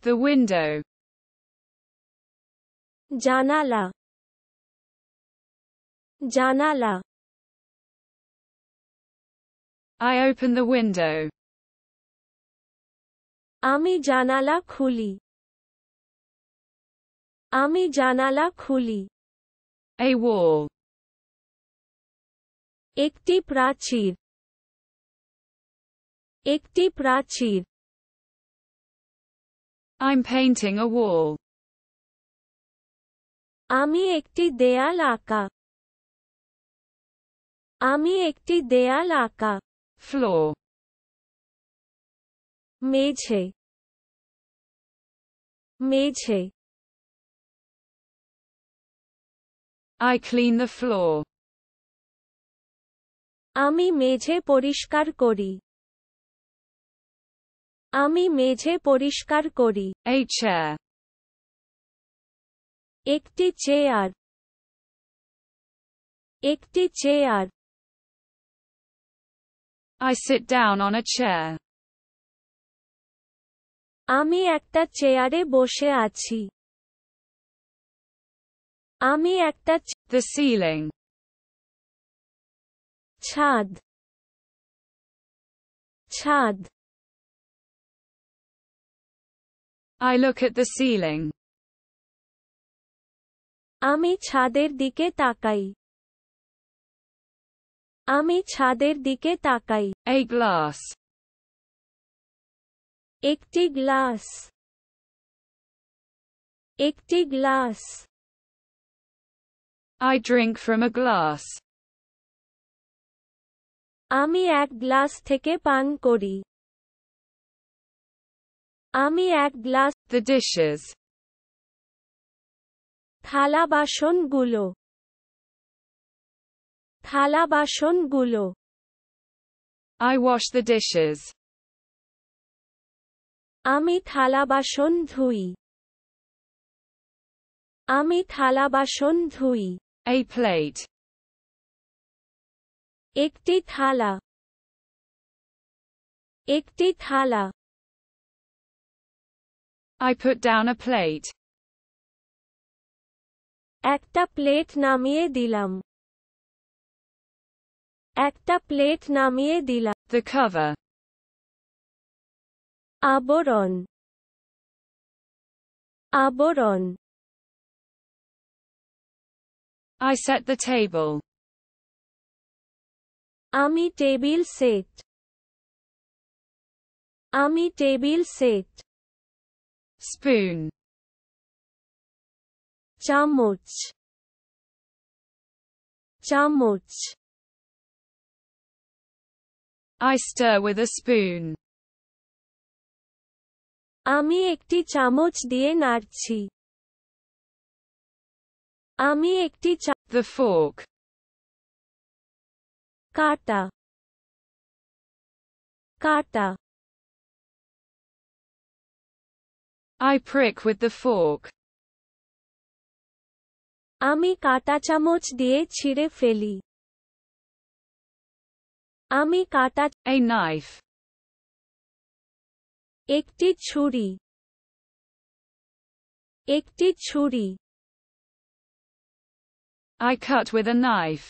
The window. জানালা, জানালা। I open the window. আমি জানালা খুলি, আমি জানালা খুলি। A wall. একটি প্রাচীর, একটি প্রাচীর। I'm painting a wall. আমি একটি দেয়াল আঁকা, আমি একটি দেয়াল আঁকা। Floor. মেঝে, মেঝে। I clean the floor. আমি মেঝে পরিষ্কার করি, আমি মেঝে পরিষ্কার করি। A chair. একটি চেয়ার, একটি chair. I sit down on a chair. আমি একটা চেয়ারে বসে আছি, আমি একটা The ceiling. ছাদ, ছাদ। I look at the ceiling. আমি ছাদের দিকে তাকাই, আমি ছাদের দিকে তাকাই। A glass. একটি গ্লাস, একটি glass. I drink from a glass. আমি এক গ্লাস থেকে পান করি, আমি এক গ্লাস। The dishes. থালা বাসনগুলো, থালা বাসনগুলো। I wash the dishes. আমি থালা বাসন ধুই, আমি থালা বাসন ধুই। A plate. একটি থালা, একটি থালা। I put down a plate. একটা প্লেট নামিয়ে দিলাম, একটা প্লেট নামিয়ে দিলাম। The cover. আবরণ, আবরণ। I set the table. আমি টেবিল সেট, আমি টেবিল সেট। Spoon. চামচ, চামচ। I stir with a spoon. আমি একটি চামচ দিয়ে নাড়ছি, আমি একটি The fork. কাঁটা, কাঁটা। I prick with the fork. আমি কাঁটা চামচ দিয়ে ছিঁড়ে ফেলি, আমি কাঁটা। A knife. একটি ছুরি, একটি ছুরি। I cut with a knife.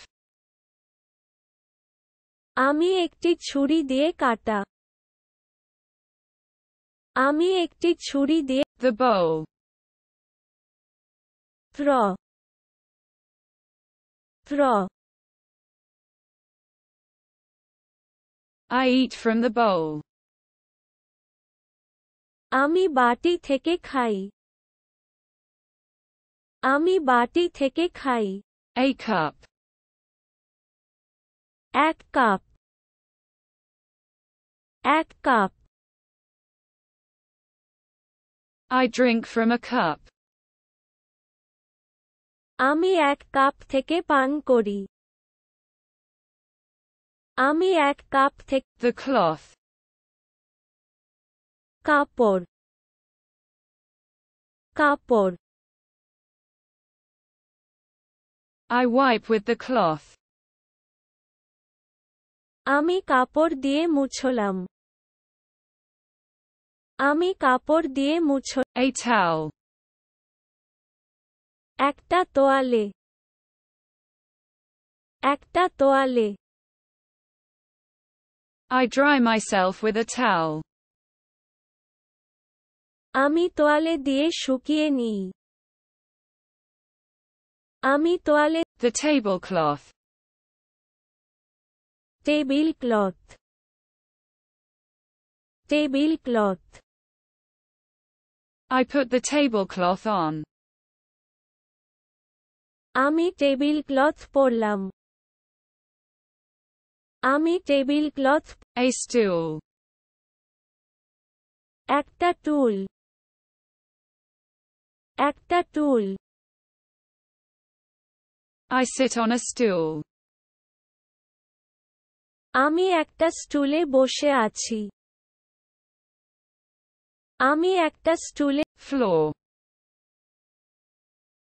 আমি একটি ছুরি দিয়ে কাটা, আমি একটি ছুরি দিয়ে। The bowl. ত্র, ত্র। I eat from the bowl. আমি বাটি থেকে খাই, আমি বাটি থেকে খাই। A cup. এক কাপ, এক cup. I drink from a cup. আমি এক কাপ থেকে পান করি, আমি এক কাপ থেকে। The cloth. কাপড়, কাপড়। I wipe with the cloth. আমি কাপড় দিয়ে মুছলাম, আমি কাপড় দিয়ে মুছো। A towel. একটা তোয়ালে। একটা তোয়ালে। I dry myself with a towel. আমি তোয়ালে দিয়ে শুকিয়ে নিই। আমি তোয়ালে। The tablecloth. Table cloth. Table cloth. I put the tablecloth on. আমি টেবিল ক্লথ পরলাম। আমি টেবিল ক্লথ। A stool. একটা টুল। একটা টুল। I sit on a stool. আমি একটা স্টুলে বসে আছি। আমি একটা স্টুলে। Floor.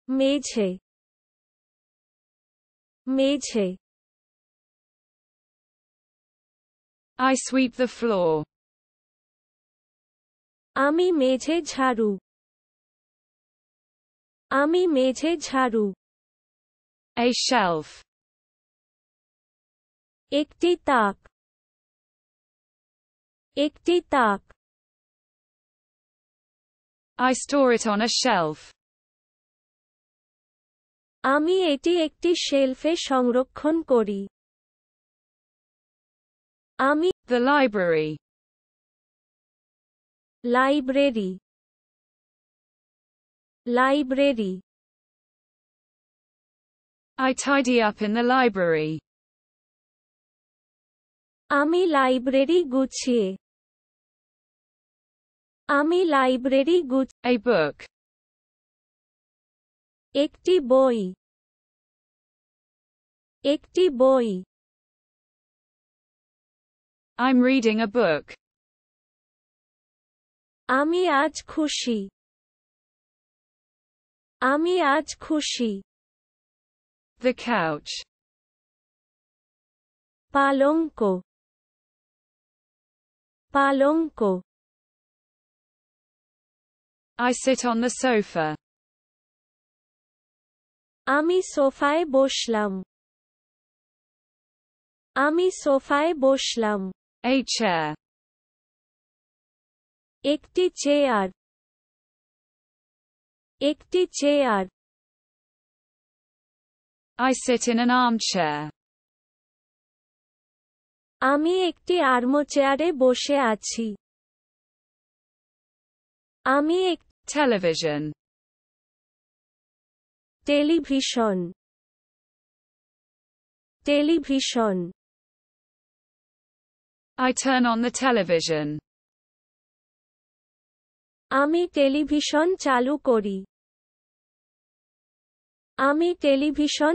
মেঝে। মেঝে। I sweep the floor. আমি মেঝে ঝাড়ু। আমি মেঝে ঝাড়ু। A shelf. একটি তাক। একটি তাক। I store it on a shelf. আমি এটি একটি শেলফে সংরক্ষণ করি। আমি। The library. Library. Library. I tidy up in the library. আমি লাইব্রেরি গুছিয়ে। আমি লাইব্রেরি A book. একটি বই। একটি বই। I'm reading a book. আমি আজ খুশি। আমি আজ খুশি। The couch. পালঙ্ক। পালঙ্ক। I sit on the sofa. আমি সোফায় বসলাম। আমি সোফায় বসলাম। A chair. একটি চেয়ার। একটি chair. I sit in an armchair. আমি একটি আর্মচেয়ারে বসে আছি। আমি Television. Television. Television. I turn on the television. আমি টেলিভিশন চালু করি। আমি টেলিভিশন